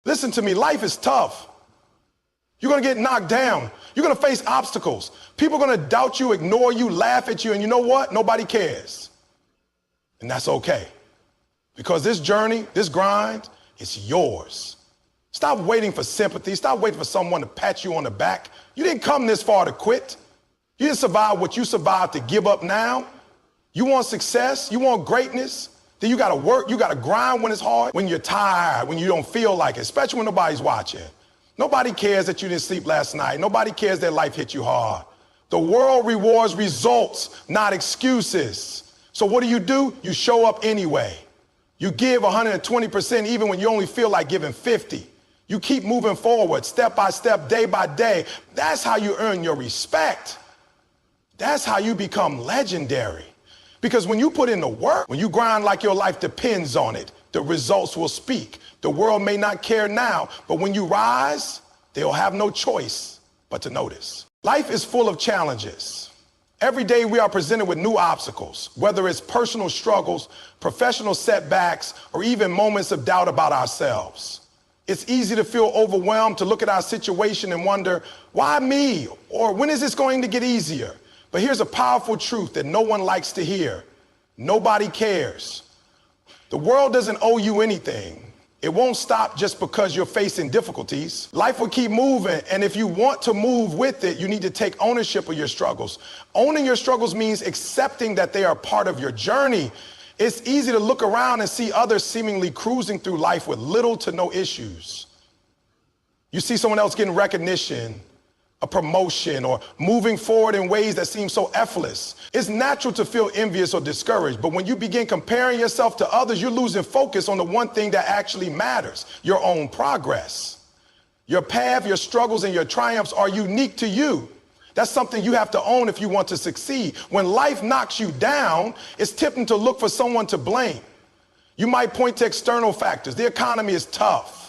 Listen to me, life is tough. You're gonna get knocked down. You're gonna face obstacles. People are gonna doubt you, ignore you, laugh at you, and you know what? Nobody cares. And that's okay. Because this journey, this grind, it's yours. Stop waiting for sympathy. Stop waiting for someone to pat you on the back. You didn't come this far to quit. You didn't survive what you survived to give up now. You want success, you want greatness, then you gotta work, you gotta grind when it's hard, when you're tired, when you don't feel like it, especially when nobody's watching. Nobody cares that you didn't sleep last night. Nobody cares that life hit you hard. The world rewards results, not excuses. So what do? You show up anyway. You give 120% even when you only feel like giving 50. You keep moving forward, step by step, day by day. That's how you earn your respect. That's how you become legendary. Because when you put in the work, when you grind like your life depends on it, the results will speak. The world may not care now, but when you rise, they'll have no choice but to notice. Life is full of challenges. Every day we are presented with new obstacles, whether it's personal struggles, professional setbacks, or even moments of doubt about ourselves. It's easy to feel overwhelmed, to look at our situation and wonder, why me? Or when is this going to get easier? But here's a powerful truth that no one likes to hear. Nobody cares. The world doesn't owe you anything. It won't stop just because you're facing difficulties. Life will keep moving, and if you want to move with it, you need to take ownership of your struggles. Owning your struggles means accepting that they are part of your journey. It's easy to look around and see others seemingly cruising through life with little to no issues. You see someone else getting recognition, a promotion, or moving forward in ways that seem so effortless. It's natural to feel envious or discouraged, but when you begin comparing yourself to others, you're losing focus on the one thing that actually matters, your own progress. Your path, your struggles, and your triumphs are unique to you. That's something you have to own if you want to succeed. When life knocks you down, it's tempting to look for someone to blame. You might point to external factors. The economy is tough.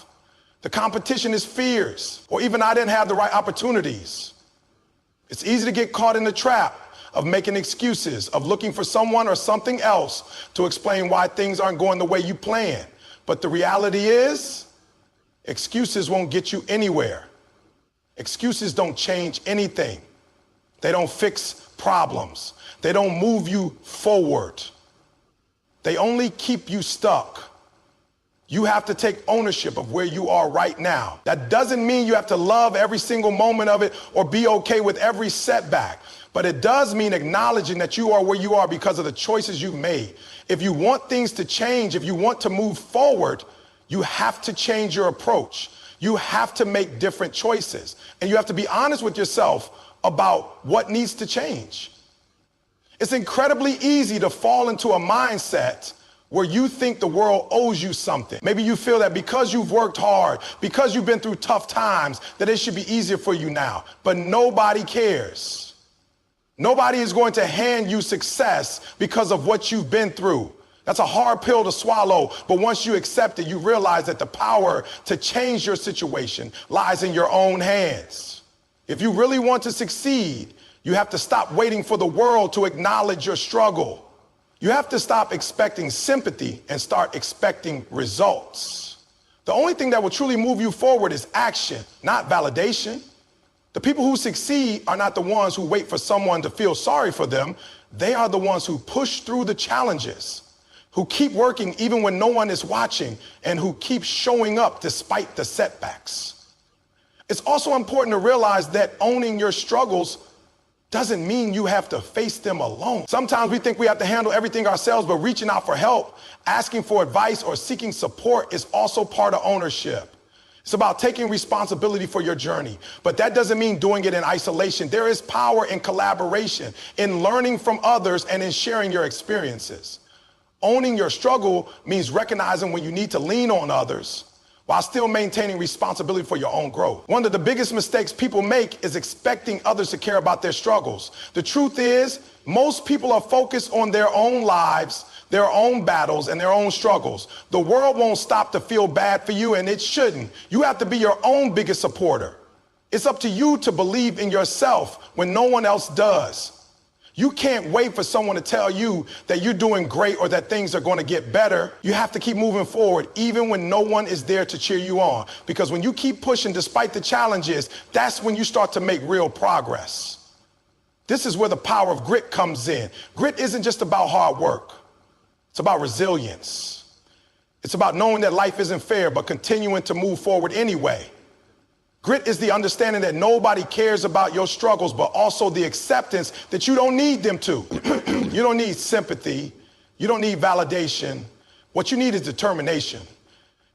The competition is fierce, or even I didn't have the right opportunities. It's easy to get caught in the trap of making excuses, of looking for someone or something else to explain why things aren't going the way you planned. But the reality is, excuses won't get you anywhere. Excuses don't change anything. They don't fix problems. They don't move you forward. They only keep you stuck. You have to take ownership of where you are right now. That doesn't mean you have to love every single moment of it or be okay with every setback. But it does mean acknowledging that you are where you are because of the choices you've made. If you want things to change, if you want to move forward, you have to change your approach. You have to make different choices. And you have to be honest with yourself about what needs to change. It's incredibly easy to fall into a mindset where you think the world owes you something. Maybe you feel that because you've worked hard, because you've been through tough times, that it should be easier for you now. But nobody cares. Nobody is going to hand you success because of what you've been through. That's a hard pill to swallow, but once you accept it, you realize that the power to change your situation lies in your own hands. If you really want to succeed, you have to stop waiting for the world to acknowledge your struggle. You have to stop expecting sympathy and start expecting results. The only thing that will truly move you forward is action, not validation. The people who succeed are not the ones who wait for someone to feel sorry for them. They are the ones who push through the challenges, who keep working even when no one is watching, and who keep showing up despite the setbacks. It's also important to realize that owning your struggles doesn't mean you have to face them alone. Sometimes we think we have to handle everything ourselves, but reaching out for help, asking for advice, or seeking support is also part of ownership. It's about taking responsibility for your journey, but that doesn't mean doing it in isolation. There is power in collaboration, in learning from others, and in sharing your experiences. Owning your struggle means recognizing when you need to lean on others while still maintaining responsibility for your own growth. One of the biggest mistakes people make is expecting others to care about their struggles. The truth is, most people are focused on their own lives, their own battles, and their own struggles. The world won't stop to feel bad for you, and it shouldn't. You have to be your own biggest supporter. It's up to you to believe in yourself when no one else does. You can't wait for someone to tell you that you're doing great or that things are going to get better. You have to keep moving forward even when no one is there to cheer you on. Because when you keep pushing despite the challenges, that's when you start to make real progress. This is where the power of grit comes in. Grit isn't just about hard work. It's about resilience. It's about knowing that life isn't fair, but continuing to move forward anyway. Grit is the understanding that nobody cares about your struggles, but also the acceptance that you don't need them to. You don't need sympathy. You don't need validation. What you need is determination.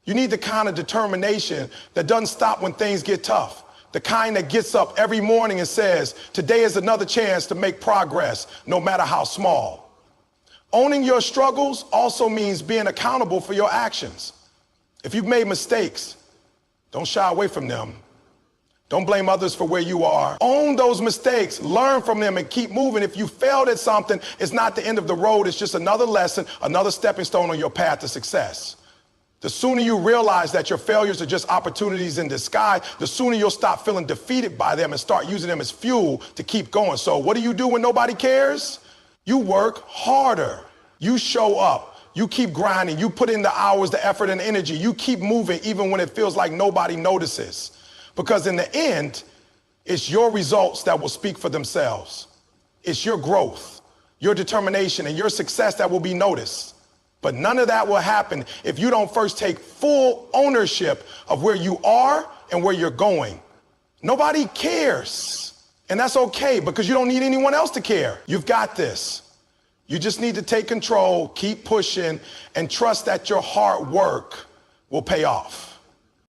You need the kind of determination that doesn't stop when things get tough. The kind that gets up every morning and says, today is another chance to make progress, no matter how small. Owning your struggles also means being accountable for your actions. If you've made mistakes, don't shy away from them. Don't blame others for where you are. Own those mistakes, learn from them, and keep moving. If you failed at something, it's not the end of the road. It's just another lesson, another stepping stone on your path to success. The sooner you realize that your failures are just opportunities in disguise, the sooner you'll stop feeling defeated by them and start using them as fuel to keep going. So what do you do when nobody cares? You work harder. You show up. You keep grinding. You put in the hours, the effort, and energy. You keep moving even when it feels like nobody notices. Because in the end, it's your results that will speak for themselves. It's your growth, your determination, and your success that will be noticed. But none of that will happen if you don't first take full ownership of where you are and where you're going. Nobody cares. And that's okay, because you don't need anyone else to care. You've got this. You just need to take control, keep pushing, and trust that your hard work will pay off.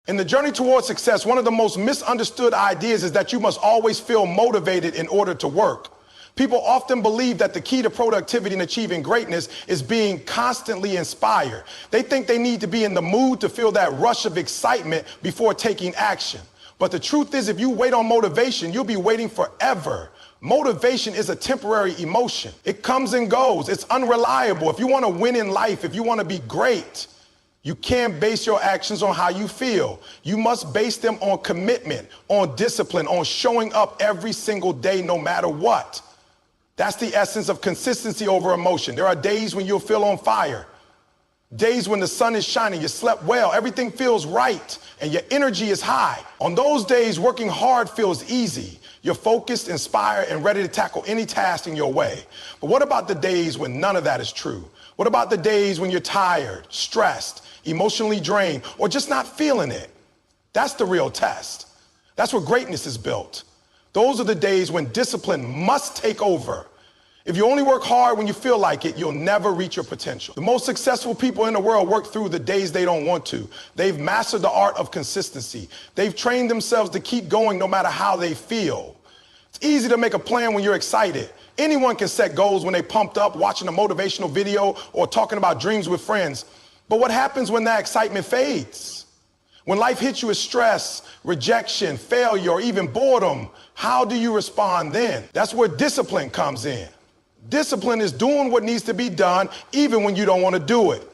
In the journey towards success, one of the most misunderstood ideas is that you must always feel motivated in order to work. People often believe that the key to productivity and achieving greatness is being constantly inspired. They think they need to be in the mood to feel that rush of excitement before taking action. But the truth is, if you wait on motivation, you'll be waiting forever. Motivation is a temporary emotion. It comes and goes. It's unreliable. If you want to win in life, if you want to be great, you can't base your actions on how you feel. You must base them on commitment, on discipline, on showing up every single day, no matter what. That's the essence of consistency over emotion. There are days when you'll feel on fire, days when the sun is shining, you slept well, everything feels right, and your energy is high. On those days, working hard feels easy. You're focused, inspired, and ready to tackle any task in your way. But what about the days when none of that is true? What about the days when you're tired, stressed, emotionally drained, or just not feeling it? That's the real test. That's where greatness is built. Those are the days when discipline must take over. If you only work hard when you feel like it, you'll never reach your potential. The most successful people in the world work through the days they don't want to. They've mastered the art of consistency. They've trained themselves to keep going no matter how they feel. It's easy to make a plan when you're excited. Anyone can set goals when they're pumped up, watching a motivational video or talking about dreams with friends. But what happens when that excitement fades? When life hits you with stress, rejection, failure, or even boredom, how do you respond then? That's where discipline comes in. Discipline is doing what needs to be done even when you don't want to do it.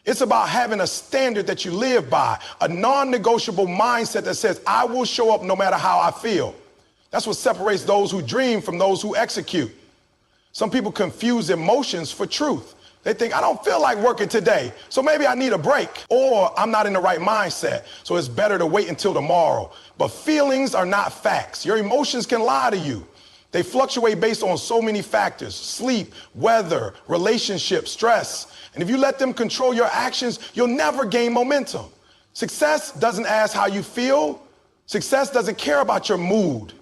It's about having a standard that you live by, a non-negotiable mindset that says, I will show up no matter how I feel. That's what separates those who dream from those who execute. Some people confuse emotions for truth. They think, I don't feel like working today, so maybe I need a break, or I'm not in the right mindset, so it's better to wait until tomorrow. But feelings are not facts. Your emotions can lie to you. They fluctuate based on so many factors: sleep, weather, relationships, stress. And if you let them control your actions, you'll never gain momentum. Success doesn't ask how you feel. Success doesn't care about your mood.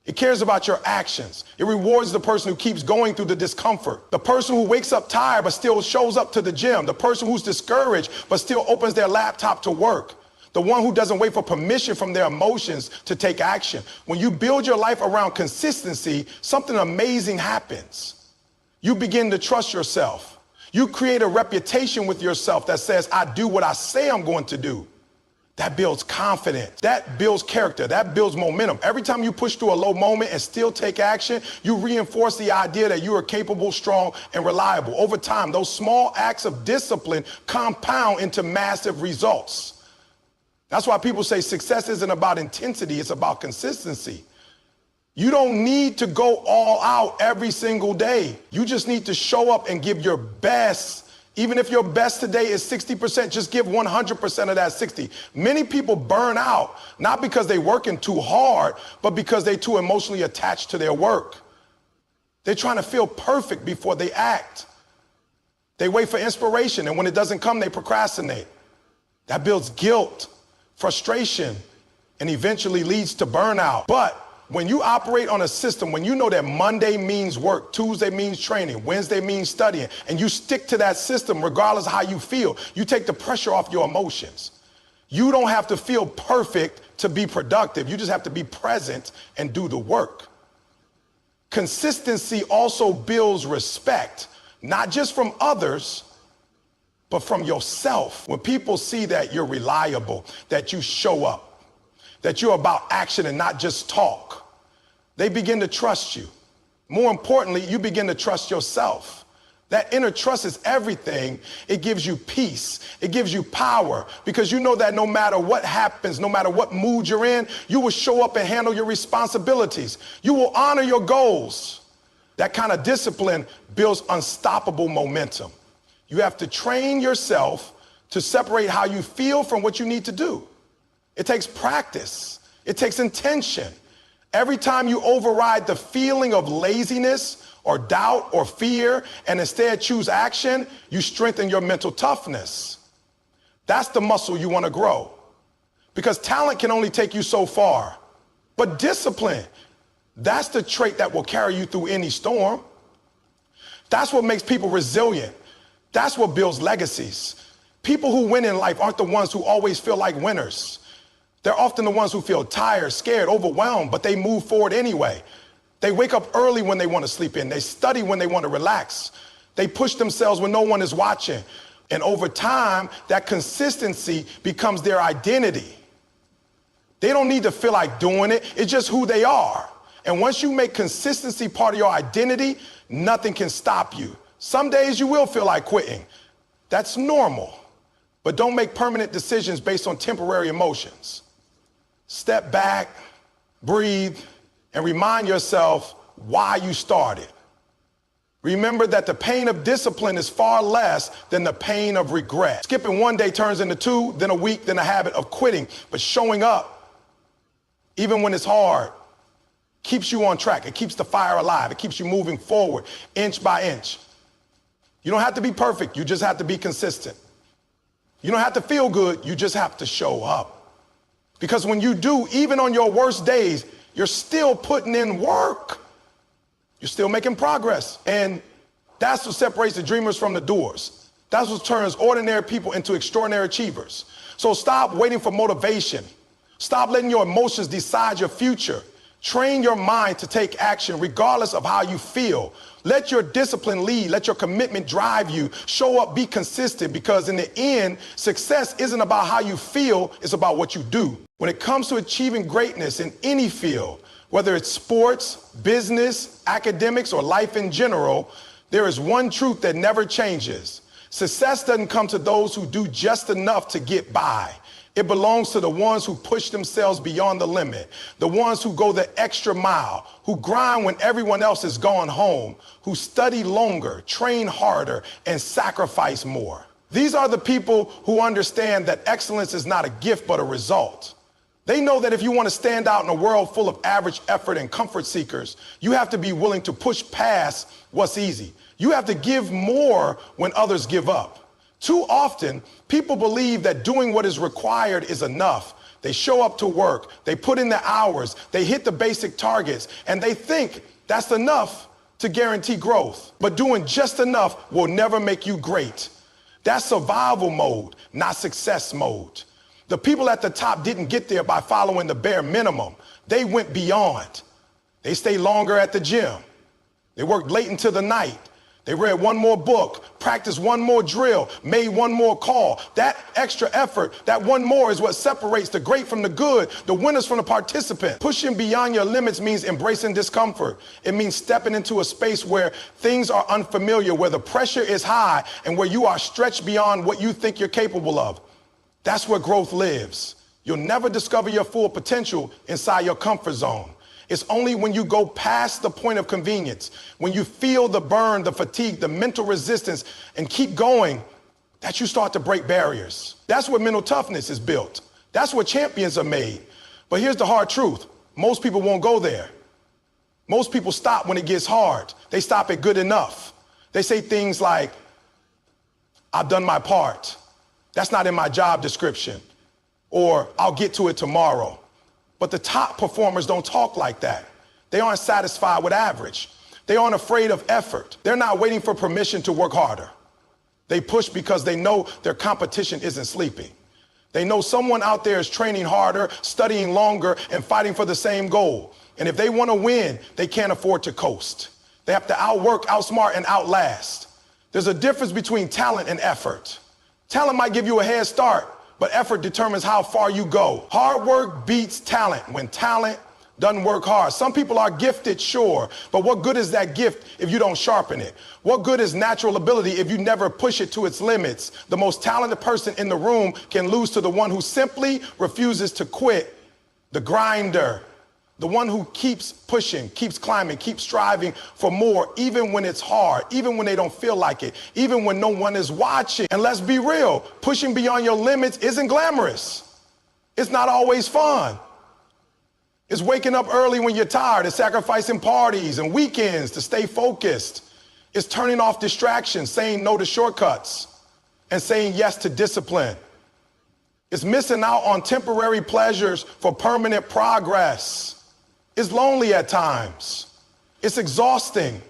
It cares about your actions. It rewards the person who keeps going through the discomfort. The person who wakes up tired but still shows up to the gym. The person who's discouraged but still opens their laptop to work. The one who doesn't wait for permission from their emotions to take action. When you build your life around consistency, something amazing happens. You begin to trust yourself. You create a reputation with yourself that says, I do what I say I'm going to do. That builds confidence. That builds character. That builds momentum. Every time you push through a low moment and still take action, you reinforce the idea that you are capable, strong, and reliable. Over time, those small acts of discipline compound into massive results. That's why people say success isn't about intensity, it's about consistency. You don't need to go all out every single day. You just need to show up and give your best. Even if your best today is 60%, just give 100% of that 60. Many people burn out, not because they're working too hard, but because they're too emotionally attached to their work. They're trying to feel perfect before they act. They wait for inspiration, and when it doesn't come, they procrastinate. That builds guilt, frustration, and eventually leads to burnout. But when you operate on a system, when you know that Monday means work, Tuesday means training, Wednesday means studying, and you stick to that system regardless of how you feel, you take the pressure off your emotions. You don't have to feel perfect to be productive. You just have to be present and do the work. Consistency also builds respect, not just from others, but from yourself. When people see that you're reliable, that you show up, that you're about action and not just talk, they begin to trust you. More importantly, you begin to trust yourself. That inner trust is everything. It gives you peace. It gives you power, because you know that no matter what happens, no matter what mood you're in, you will show up and handle your responsibilities. You will honor your goals. That kind of discipline builds unstoppable momentum. You have to train yourself to separate how you feel from what you need to do. It takes practice. It takes intention. Every time you override the feeling of laziness or doubt or fear and instead choose action, you strengthen your mental toughness. That's the muscle you want to grow, because talent can only take you so far. But discipline, that's the trait that will carry you through any storm. That's what makes people resilient. That's what builds legacies. People who win in life aren't the ones who always feel like winners. They're often the ones who feel tired, scared, overwhelmed, but they move forward anyway. They wake up early when they want to sleep in. They study when they want to relax. They push themselves when no one is watching. And over time, that consistency becomes their identity. They don't need to feel like doing it. It's just who they are. And once you make consistency part of your identity, nothing can stop you. Some days you will feel like quitting. That's normal. But don't make permanent decisions based on temporary emotions. Step back, breathe, and remind yourself why you started. Remember that the pain of discipline is far less than the pain of regret. Skipping one day turns into 2, then a week, then a habit of quitting. But showing up, even when it's hard, keeps you on track. It keeps the fire alive. It keeps you moving forward, inch by inch. You don't have to be perfect. You just have to be consistent. You don't have to feel good. You just have to show up. Because when you do, even on your worst days, you're still putting in work. You're still making progress. And that's what separates the dreamers from the doers. That's what turns ordinary people into extraordinary achievers. So stop waiting for motivation. Stop letting your emotions decide your future. Train your mind to take action regardless of how you feel. Let your discipline lead. Let your commitment drive you. Show up, be consistent, because in the end, success isn't about how you feel, it's about what you do. When it comes to achieving greatness in any field, whether it's sports, business, academics, or life in general, there is one truth that never changes. Success doesn't come to those who do just enough to get by. It belongs to the ones who push themselves beyond the limit, the ones who go the extra mile, who grind when everyone else has gone home, who study longer, train harder, and sacrifice more. These are the people who understand that excellence is not a gift but a result. They know that if you want to stand out in a world full of average effort and comfort seekers, you have to be willing to push past what's easy. You have to give more when others give up. Too often, people believe that doing what is required is enough. They show up to work, they put in the hours, they hit the basic targets, and they think that's enough to guarantee growth. But doing just enough will never make you great. That's survival mode, not success mode. The people at the top didn't get there by following the bare minimum. They went beyond. They stayed longer at the gym. They worked late into the night. They read one more book, practiced one more drill, made one more call. That extra effort, that one more is what separates the great from the good, the winners from the participant. Pushing beyond your limits means embracing discomfort. It means stepping into a space where things are unfamiliar, where the pressure is high, and where you are stretched beyond what you think you're capable of. That's where growth lives. You'll never discover your full potential inside your comfort zone. It's only when you go past the point of convenience, when you feel the burn, the fatigue, the mental resistance, and keep going, that you start to break barriers. That's where mental toughness is built. That's where champions are made. But here's the hard truth. Most people won't go there. Most people stop when it gets hard. They stop at good enough. They say things like, I've done my part. That's not in my job description. Or I'll get to it tomorrow. But the top performers don't talk like that. They aren't satisfied with average. They aren't afraid of effort. They're not waiting for permission to work harder. They push because they know their competition isn't sleeping. They know someone out there is training harder, studying longer, and fighting for the same goal. And if they want to win, they can't afford to coast. They have to outwork, outsmart, and outlast. There's a difference between talent and effort. Talent might give you a head start, but effort determines how far you go. Hard work beats talent when talent doesn't work hard. Some people are gifted, sure, but what good is that gift if you don't sharpen it? What good is natural ability if you never push it to its limits? The most talented person in the room can lose to the one who simply refuses to quit. The grinder, the one who keeps pushing, keeps climbing, keeps striving for more, even when it's hard, even when they don't feel like it, even when no one is watching. And let's be real, pushing beyond your limits isn't glamorous. It's not always fun. It's waking up early when you're tired. It's sacrificing parties and weekends to stay focused. It's turning off distractions, saying no to shortcuts, and saying yes to discipline. It's missing out on temporary pleasures for permanent progress. It's lonely at times. It's exhausting,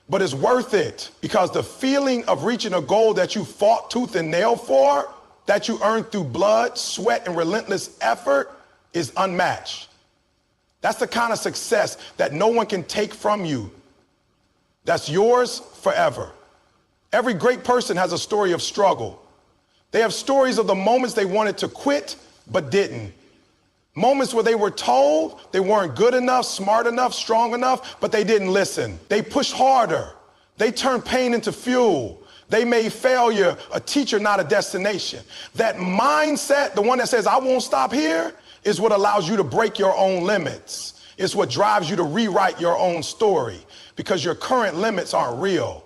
but it's worth it because the feeling of reaching a goal that you fought tooth and nail for, that you earned through blood, sweat, and relentless effort is unmatched. That's the kind of success that no one can take from you. That's yours forever. Every great person has a story of struggle. They have stories of the moments they wanted to quit, but didn't. Moments where they were told they weren't good enough, smart enough, strong enough, but they didn't listen. They pushed harder. They turned pain into fuel. They made failure a teacher, not a destination. That mindset, the one that says, I won't stop here, is what allows you to break your own limits. It's what drives you to rewrite your own story because your current limits aren't real.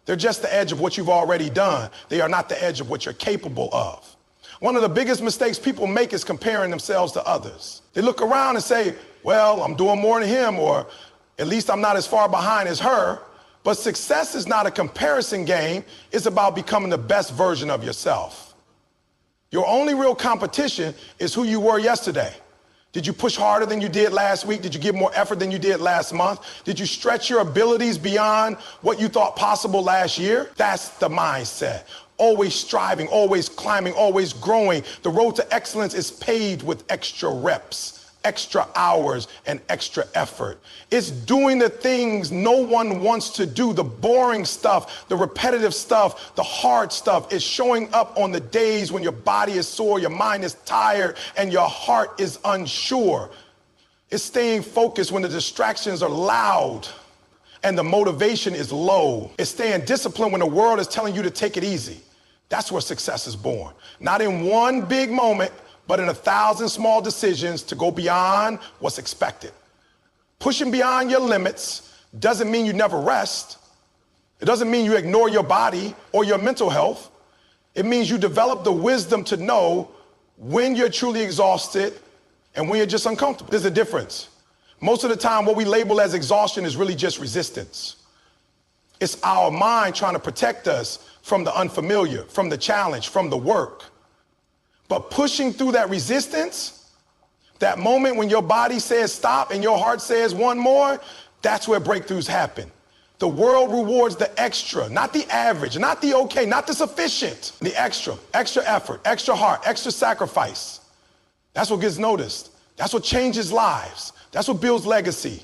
They're just the edge of what you've already done. They are not the edge of what you're capable of. One of the biggest mistakes people make is comparing themselves to others. They look around and say, well, I'm doing more than him, or at least I'm not as far behind as her. But success is not a comparison game. It's about becoming the best version of yourself. Your only real competition is who you were yesterday. Did you push harder than you did last week? Did you give more effort than you did last month? Did you stretch your abilities beyond what you thought possible last year? That's the mindset. Always striving, always climbing, always growing. The road to excellence is paved with extra reps, extra hours, and extra effort. It's doing the things no one wants to do, the boring stuff, the repetitive stuff, the hard stuff. It's showing up on the days when your body is sore, your mind is tired, and your heart is unsure. It's staying focused when the distractions are loud and the motivation is low. It's staying disciplined when the world is telling you to take it easy. That's where success is born. Not in one big moment, but in 1,000 small decisions to go beyond what's expected. Pushing beyond your limits doesn't mean you never rest. It doesn't mean you ignore your body or your mental health. It means you develop the wisdom to know when you're truly exhausted and when you're just uncomfortable. There's a difference. Most of the time, what we label as exhaustion is really just resistance. It's our mind trying to protect us from the unfamiliar, from the challenge, from the work. But pushing through that resistance, that moment when your body says stop and your heart says one more, that's where breakthroughs happen. The world rewards the extra, not the average, not the okay, not the sufficient, the extra effort, extra heart, extra sacrifice. That's what gets noticed. That's what changes lives. That's what builds legacy.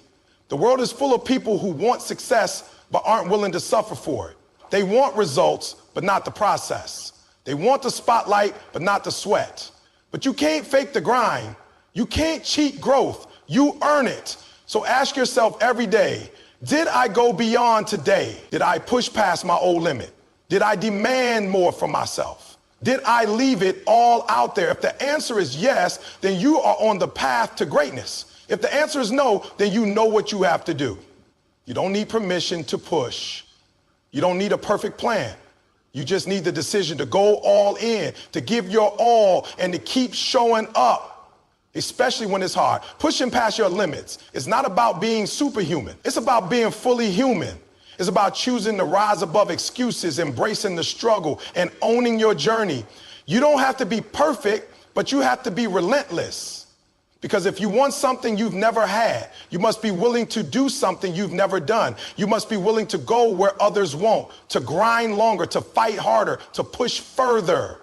The world is full of people who want success but aren't willing to suffer for it. They want results, but not the process. They want the spotlight, but not the sweat. But you can't fake the grind. You can't cheat growth. You earn it. So ask yourself every day, did I go beyond today? Did I push past my old limit? Did I demand more from myself? Did I leave it all out there? If the answer is yes, then you are on the path to greatness. If the answer is no, then you know what you have to do. You don't need permission to push. You don't need a perfect plan. You just need the decision to go all in, to give your all, and to keep showing up, especially when it's hard. Pushing past your limits. It's not about being superhuman. It's about being fully human. It's about choosing to rise above excuses, embracing the struggle, and owning your journey. You don't have to be perfect, but you have to be relentless. Because if you want something you've never had, you must be willing to do something you've never done. You must be willing to go where others won't, to grind longer, to fight harder, to push further.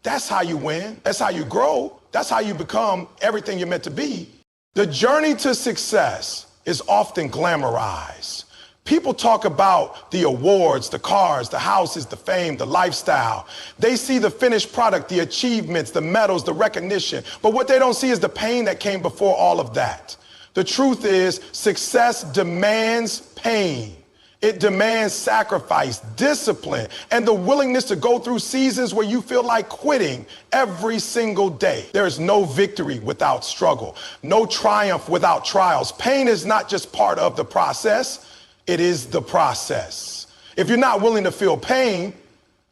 That's how you win. That's how you grow. That's how you become everything you're meant to be. The journey to success is often glamorized. People talk about the awards, the cars, the houses, the fame, the lifestyle. They see the finished product, the achievements, the medals, the recognition. But what they don't see is the pain that came before all of that. The truth is, success demands pain. It demands sacrifice, discipline, and the willingness to go through seasons where you feel like quitting every single day. There is no victory without struggle, no triumph without trials. Pain is not just part of the process. It is the process. If you're not willing to feel pain,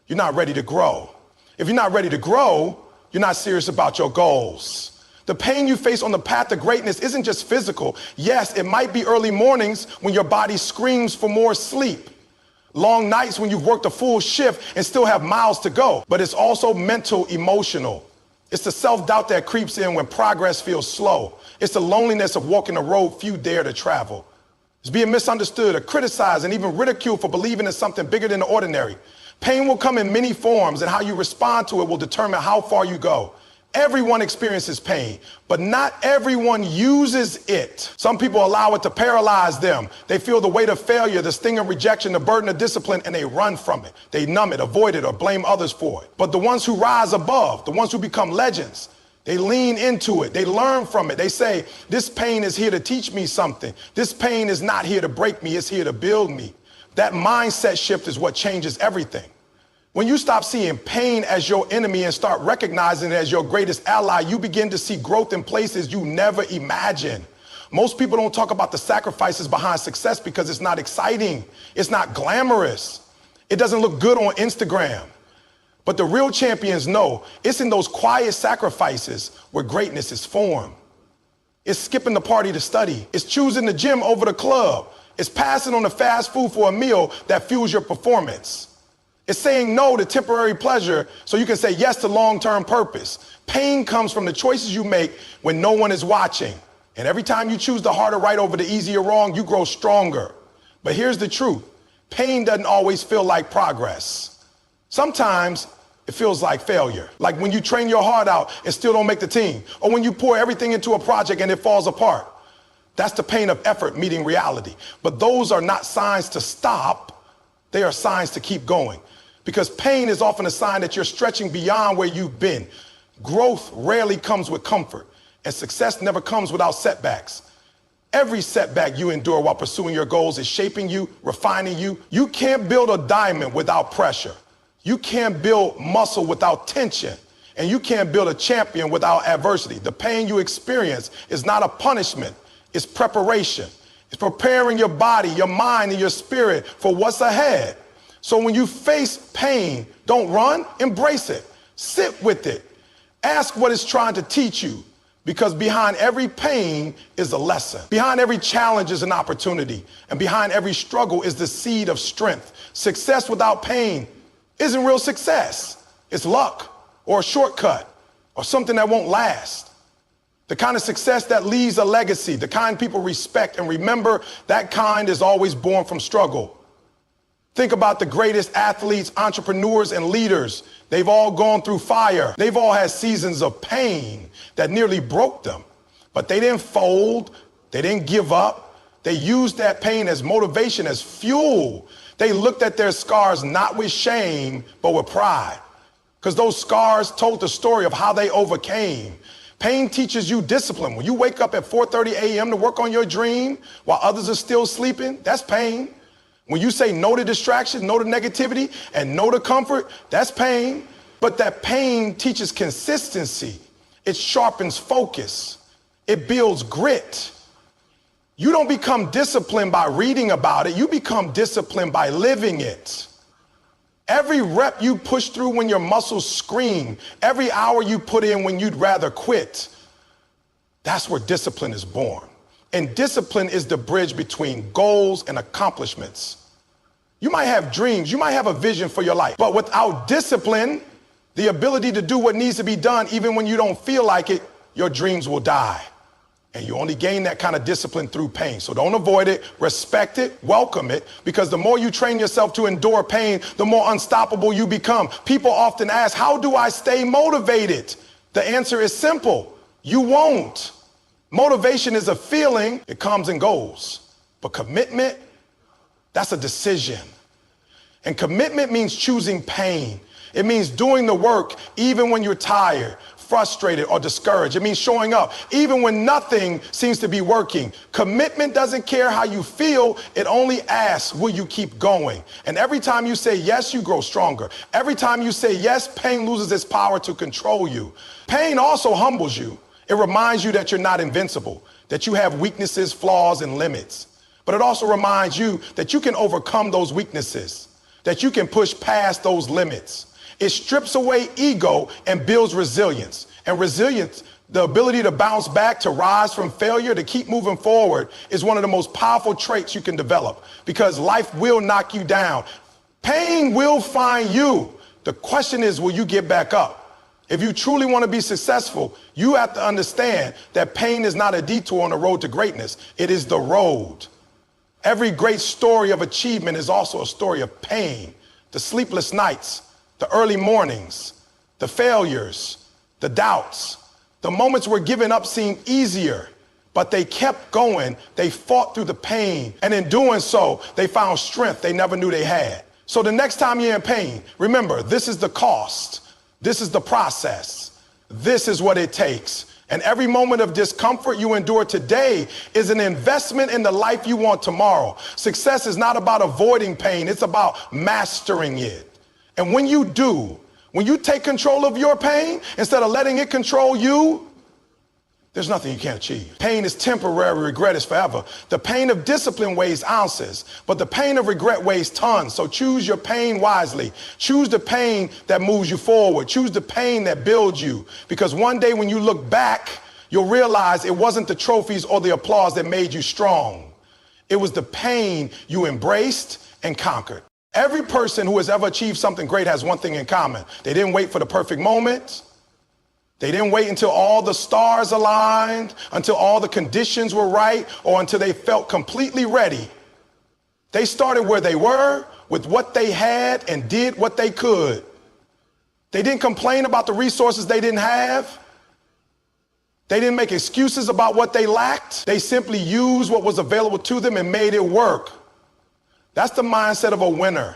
you're not ready to grow. If you're not ready to grow, you're not serious about your goals. The pain you face on the path to greatness isn't just physical. Yes, it might be early mornings when your body screams for more sleep. Long nights when you've worked a full shift and still have miles to go. But it's also mental, emotional. It's the self-doubt that creeps in when progress feels slow. It's the loneliness of walking a road few dare to travel. It's being misunderstood or criticized and even ridiculed for believing in something bigger than the ordinary. Pain will come in many forms, and how you respond to it will determine how far you go. Everyone experiences pain, but not everyone uses it. Some people allow it to paralyze them. They feel the weight of failure, the sting of rejection, the burden of discipline, and they run from it. They numb it, avoid it, or blame others for it. But the ones who rise above, the ones who become legends, they lean into it. They learn from it. They say, this pain is here to teach me something. This pain is not here to break me. It's here to build me. That mindset shift is what changes everything. When you stop seeing pain as your enemy and start recognizing it as your greatest ally, you begin to see growth in places you never imagined. Most people don't talk about the sacrifices behind success because it's not exciting. It's not glamorous. It doesn't look good on Instagram. But the real champions know it's in those quiet sacrifices where greatness is formed. It's skipping the party to study. It's choosing the gym over the club. It's passing on the fast food for a meal that fuels your performance. It's saying no to temporary pleasure so you can say yes to long-term purpose. Pain comes from the choices you make when no one is watching. And every time you choose the harder right over the easier wrong, you grow stronger. But here's the truth. Pain doesn't always feel like progress. Sometimes it feels like failure, like when you train your heart out and still don't make the team, or when you pour everything into a project and it falls apart. That's the pain of effort meeting reality. But those are not signs to stop. They are signs to keep going, because pain is often a sign that you're stretching beyond where you've been. Growth rarely comes with comfort, and success never comes without setbacks. Every setback you endure while pursuing your goals is shaping you, refining you. You can't build a diamond without pressure. You can't build muscle without tension, and you can't build a champion without adversity. The pain you experience is not a punishment, it's preparation. It's preparing your body, your mind, and your spirit for what's ahead. So when you face pain, don't run, embrace it. Sit with it. Ask what it's trying to teach you, because behind every pain is a lesson. Behind every challenge is an opportunity, and behind every struggle is the seed of strength. Success without pain isn't real success. It's luck or a shortcut or something that won't last. The kind of success that leaves a legacy, the kind people respect and remember, that kind is always born from struggle. Think about the greatest athletes, entrepreneurs, and leaders. They've all gone through fire. They've all had seasons of pain that nearly broke them. But they didn't fold. They didn't give up. They used that pain as motivation, as fuel. They looked at their scars not with shame, but with pride, because those scars told the story of how they overcame. Pain teaches you discipline. When you wake up at 4:30 a.m. to work on your dream while others are still sleeping, that's pain. When you say no to distraction, no to negativity, and no to comfort, that's pain. But that pain teaches consistency. It sharpens focus. It builds grit. You don't become disciplined by reading about it. You become disciplined by living it. Every rep you push through when your muscles scream, every hour you put in when you'd rather quit, that's where discipline is born. And discipline is the bridge between goals and accomplishments. You might have dreams, you might have a vision for your life, but without discipline, the ability to do what needs to be done, even when you don't feel like it, your dreams will die. And you only gain that kind of discipline through pain. So don't avoid it, respect it, welcome it, because the more you train yourself to endure pain, the more unstoppable you become. People often ask, how do I stay motivated? The answer is simple. You won't. Motivation is a feeling. It comes and goes. But commitment, that's a decision. And commitment means choosing pain. It means doing the work even when you're tired, frustrated, or discouraged. It means showing up even when nothing seems to be working. Commitment doesn't care how you feel. It only asks, will you keep going? And every time you say yes, you grow stronger. Every time you say yes, pain loses its power to control you. Pain also humbles you. It reminds you that you're not invincible, that you have weaknesses, flaws, and limits. But it also reminds you that you can overcome those weaknesses, that you can push past those limits. It strips away ego and builds resilience. And resilience, the ability to bounce back, to rise from failure, to keep moving forward, is one of the most powerful traits you can develop, because life will knock you down. Pain will find you. The question is, will you get back up? If you truly want to be successful, you have to understand that pain is not a detour on the road to greatness. It is the road. Every great story of achievement is also a story of pain. The sleepless nights, the early mornings, the failures, the doubts, the moments where giving up seemed easier, but they kept going. They fought through the pain, and in doing so, they found strength they never knew they had. So the next time you're in pain, remember, this is the cost. This is the process. This is what it takes. And every moment of discomfort you endure today is an investment in the life you want tomorrow. Success is not about avoiding pain. It's about mastering it. And when you do, when you take control of your pain instead of letting it control you, there's nothing you can't achieve. Pain is temporary, regret is forever. The pain of discipline weighs ounces, but the pain of regret weighs tons. So choose your pain wisely. Choose the pain that moves you forward. Choose the pain that builds you. Because one day when you look back, you'll realize it wasn't the trophies or the applause that made you strong. It was the pain you embraced and conquered. Every person who has ever achieved something great has one thing in common. They didn't wait for the perfect moment. They didn't wait until all the stars aligned, until all the conditions were right, or until they felt completely ready. They started where they were, with what they had, and did what they could. They didn't complain about the resources they didn't have. They didn't make excuses about what they lacked. They simply used what was available to them and made it work. That's the mindset of a winner.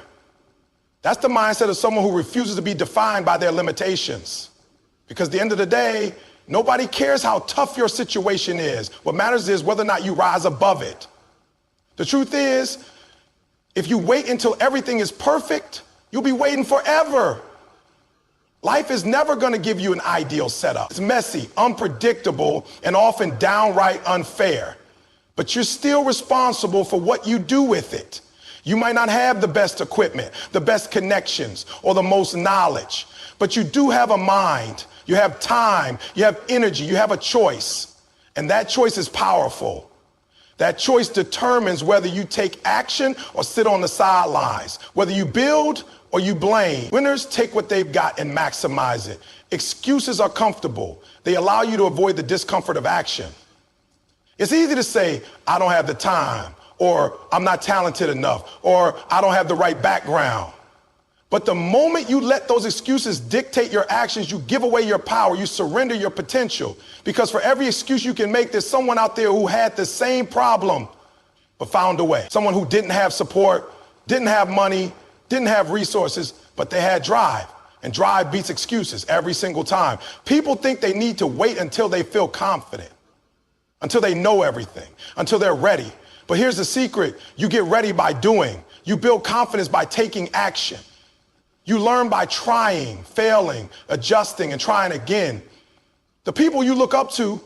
That's the mindset of someone who refuses to be defined by their limitations. Because at the end of the day, nobody cares how tough your situation is. What matters is whether or not you rise above it. The truth is, if you wait until everything is perfect, you'll be waiting forever. Life is never going to give you an ideal setup. It's messy, unpredictable, and often downright unfair. But you're still responsible for what you do with it. You might not have the best equipment, the best connections, or the most knowledge, but you do have a mind. You have time, you have energy, you have a choice. And that choice is powerful. That choice determines whether you take action or sit on the sidelines, whether you build or you blame. Winners take what they've got and maximize it. Excuses are comfortable. They allow you to avoid the discomfort of action. It's easy to say, I don't have the time, or I'm not talented enough, or I don't have the right background. But the moment you let those excuses dictate your actions, you give away your power, you surrender your potential. Because for every excuse you can make, there's someone out there who had the same problem, but found a way. Someone who didn't have support, didn't have money, didn't have resources, but they had drive. And drive beats excuses every single time. People think they need to wait until they feel confident, until they know everything, until they're ready. But here's the secret. You get ready by doing. You build confidence by taking action. You learn by trying, failing, adjusting, and trying again. The people you look up to,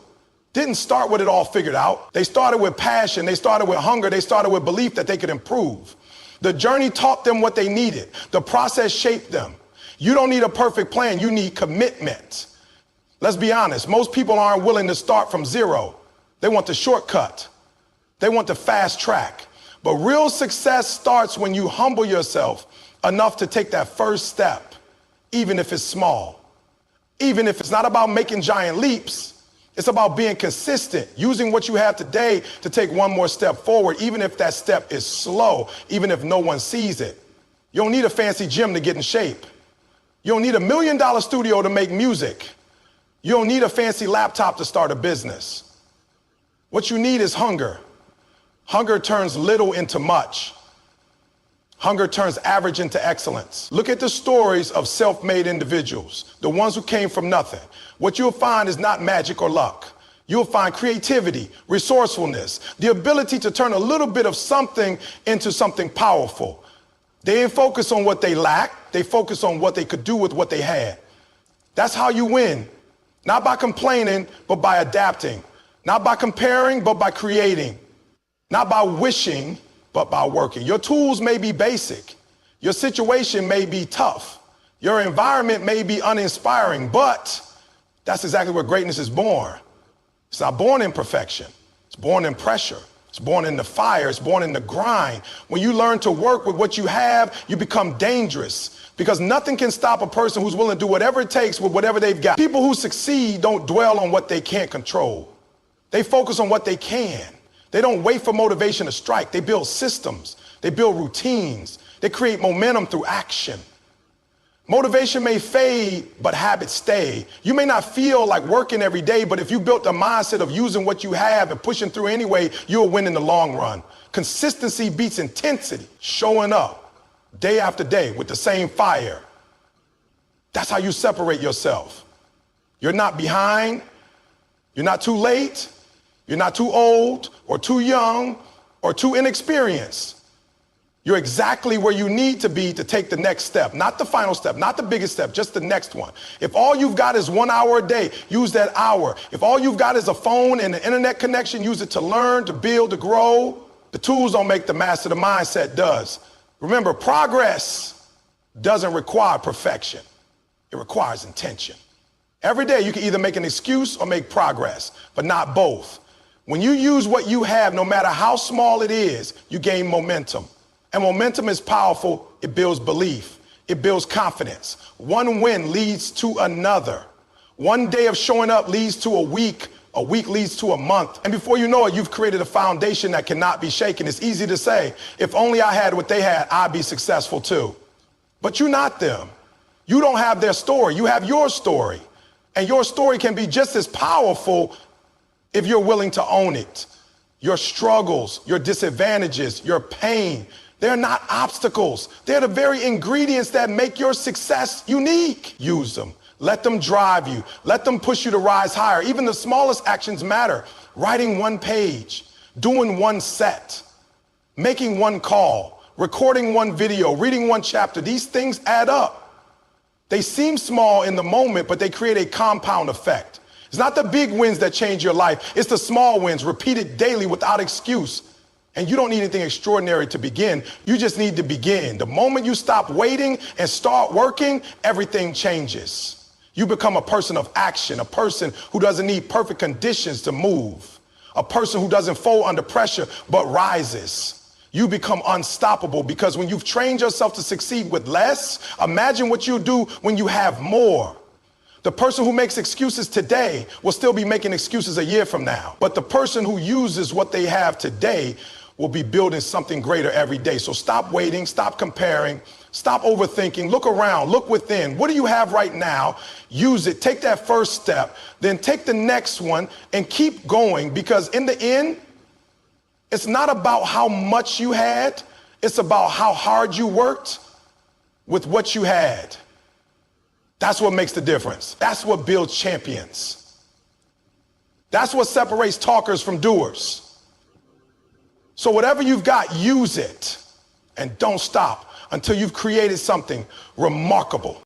didn't start with it all figured out. They started with passion. They started with hunger. They started with belief that they could improve. The journey taught them what they needed. The process shaped them. You don't need a perfect plan. You need commitment. Let's be honest. Most people aren't willing to start from zero. They want the shortcut. They want the fast track. But real success starts when you humble yourself enough to take that first step, even if it's small. Even if it's not about making giant leaps, it's about being consistent, using what you have today to take one more step forward, even if that step is slow, even if no one sees it. You don't need a fancy gym to get in shape. You don't need $1 million studio to make music. You don't need a fancy laptop to start a business. What you need is hunger. Hunger turns little into much. Hunger turns average into excellence. Look at the stories of self-made individuals, the ones who came from nothing. What you'll find is not magic or luck. You'll find creativity, resourcefulness, the ability to turn a little bit of something into something powerful. They didn't focus on what they lacked. They focused on what they could do with what they had. That's how you win. Not by complaining, but by adapting. Not by comparing, but by creating. Not by wishing, but by working. Your tools may be basic. Your situation may be tough. Your environment may be uninspiring, but that's exactly where greatness is born. It's not born in perfection. It's born in pressure. It's born in the fire. It's born in the grind. When you learn to work with what you have, you become dangerous, because nothing can stop a person who's willing to do whatever it takes with whatever they've got. People who succeed don't dwell on what they can't control. They focus on what they can. They don't wait for motivation to strike. They build systems. They build routines. They create momentum through action. Motivation may fade, but habits stay. You may not feel like working every day, but if you built a mindset of using what you have and pushing through anyway, you'll win in the long run. Consistency beats intensity. Showing up day after day with the same fire. That's how you separate yourself. You're not behind. You're not too late. You're not too old or too young or too inexperienced. You're exactly where you need to be to take the next step, not the final step, not the biggest step, just the next one. If all you've got is 1 hour a day, use that hour. If all you've got is a phone and an internet connection, use it to learn, to build, to grow. The tools don't make the master, the mindset does. Remember, progress doesn't require perfection. It requires intention. Every day you can either make an excuse or make progress, but not both. When you use what you have, no matter how small it is, you gain momentum. And momentum is powerful. It builds belief. It builds confidence. One win leads to another. One day of showing up leads to a week. A week leads to a month. And before you know it, you've created a foundation that cannot be shaken. It's easy to say, if only I had what they had, I'd be successful too. But you're not them. You don't have their story. You have your story. And your story can be just as powerful if you're willing to own it. Your struggles, your disadvantages, your pain, they're not obstacles. They're the very ingredients that make your success unique. Use them. Let them drive you. Let them push you to rise higher. Even the smallest actions matter. Writing one page, doing one set, making one call, recording one video, reading one chapter. These things add up. They seem small in the moment, but they create a compound effect. It's not the big wins that change your life. It's the small wins repeated daily without excuse. And you don't need anything extraordinary to begin. You just need to begin. The moment you stop waiting and start working, everything changes. You become a person of action, a person who doesn't need perfect conditions to move, a person who doesn't fold under pressure but rises. You become unstoppable, because when you've trained yourself to succeed with less, imagine what you do when you have more. The person who makes excuses today will still be making excuses a year from now. But the person who uses what they have today will be building something greater every day. So stop waiting, stop comparing, stop overthinking, look around, look within. What do you have right now? Use it, take that first step, then take the next one and keep going, because in the end, it's not about how much you had, it's about how hard you worked with what you had. That's what makes the difference. That's what builds champions. That's what separates talkers from doers. So whatever you've got, use it, and don't stop until you've created something remarkable.